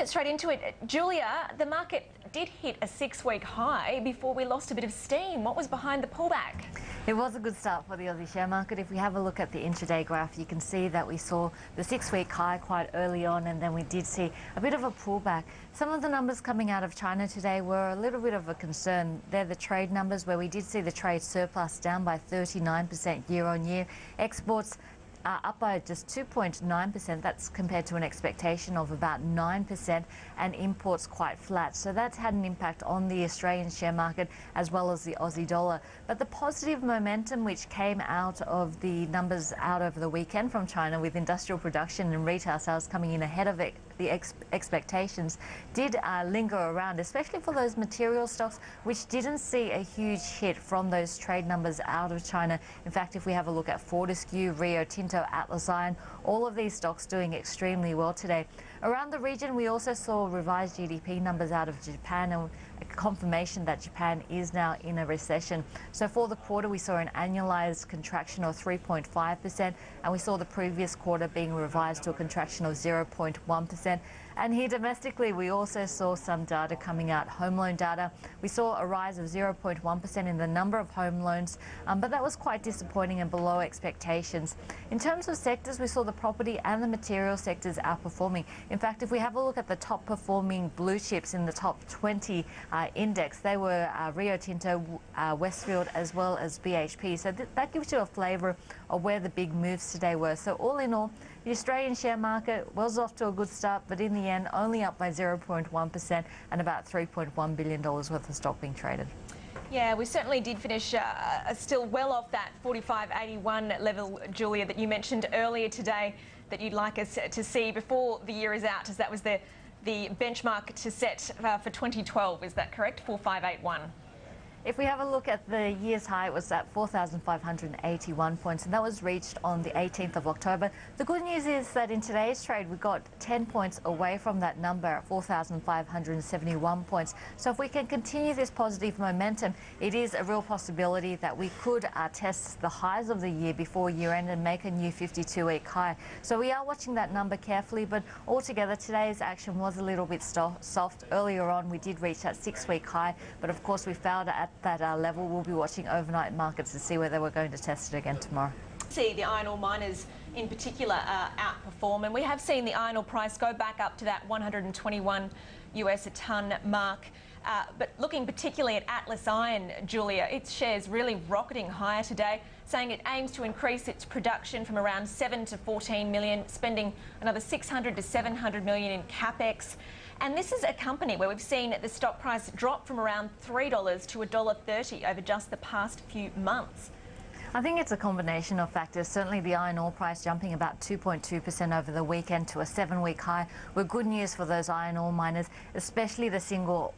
get straight into it. Julia, the market did hit a 6-week high before we lost a bit of steam. What was behind the pullback? It was a good start for the Aussie share market. If we have a look at the intraday graph, you can see that we saw the 6-week high quite early on, and then we did see a bit of a pullback. Some of the numbers coming out of China today were a little bit of a concern. They're the trade numbers, where we did see the trade surplus down by 39% year on year. Exports up by just 2.9%. That's compared to an expectation of about 9%, and imports quite flat. So that's had an impact on the Australian share market as well as the Aussie dollar. But the positive momentum which came out of the numbers out over the weekend from China, with industrial production and retail sales coming in ahead of the expectations, did linger around, especially for those material stocks which didn't see a huge hit from those trade numbers out of China. In fact, if we have a look at Fortescue, Rio Tinto, Atlas Iron, all of these stocks doing extremely well today. Around the region, we also saw revised GDP numbers out of Japan, and a confirmation that Japan is now in a recession. So for the quarter, we saw an annualized contraction of 3.5%, and we saw the previous quarter being revised to a contraction of 0.1%. And here domestically, we also saw some data coming out, home loan data. We saw a rise of 0.1% in the number of home loans, but that was quite disappointing and below expectations. In terms of sectors, we saw the property and the material sectors outperforming. In fact, if we have a look at the top performing blue chips in the top 20 index, they were Rio Tinto, Westfield, as well as BHP. So that gives you a flavour of where the big moves today were. So all in all, the Australian share market was off to a good start, but in the end, only up by 0.1% and about $3.1 billion worth of stock being traded. Yeah, we certainly did finish still well off that 45.81 level, Julia, that you mentioned earlier today that you'd like us to see before the year is out, as that was the benchmark to set for 2012. Is that correct? 4581. If we have a look at the year's high, it was at 4,581 points, and that was reached on the 18th of October. The good news is that in today's trade, we got 10 points away from that number at 4,571 points. So if we can continue this positive momentum, it is a real possibility that we could test the highs of the year before year end and make a new 52-week high. So we are watching that number carefully, but altogether today's action was a little bit soft. Earlier on, we did reach that 6-week high, but of course we failed at that level. We'll be watching overnight markets to see whether we're going to test it again tomorrow. See the iron ore miners in particular outperform, and we have seen the iron ore price go back up to that 121 US a tonne mark. But looking particularly at Atlas Iron, Julia, its shares really rocketing higher today, saying it aims to increase its production from around 7 to 14 million, spending another 600 to 700 million in capex. And this is a company where we've seen the stock price drop from around $3 to $1.30 over just the past few months. I think it's a combination of factors. Certainly the iron ore price jumping about 2.2% over the weekend to a 7-week high were good news for those iron ore miners, especially the single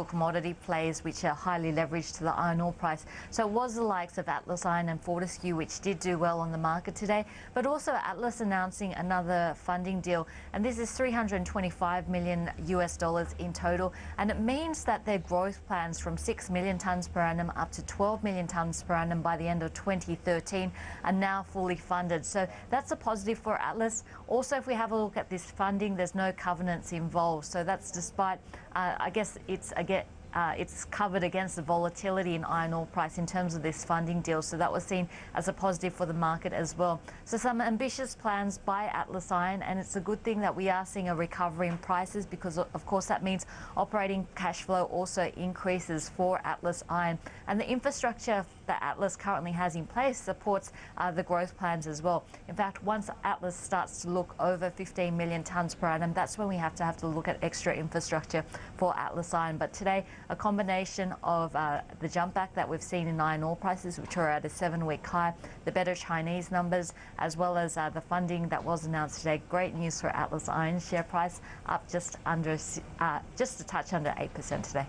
commodity plays which are highly leveraged to the iron ore price. So it was the likes of Atlas Iron and Fortescue which did do well on the market today, but also Atlas announcing another funding deal, and this is $325 million US in total, and it means that their growth plans from 6 million tonnes per annum up to 12 million tonnes per annum by the end of 2013 are now fully funded. So that's a positive for Atlas. Also, if we have a look at this funding, there's no covenants involved. So that's despite, I guess it's covered against the volatility in iron ore price in terms of this funding deal. So that was seen as a positive for the market as well. So some ambitious plans by Atlas Iron, and it's a good thing that we are seeing a recovery in prices, because of course that means operating cash flow also increases for Atlas Iron. And the infrastructure that Atlas currently has in place supports the growth plans as well. In fact, once Atlas starts to look over 15 million tonnes per annum, that's when we have to look at extra infrastructure for Atlas Iron. But today, a combination of the jump back that we've seen in iron ore prices, which are at a 7-week high, the better Chinese numbers, as well as the funding that was announced today. Great news for Atlas Iron share price, up just a touch under 8% today.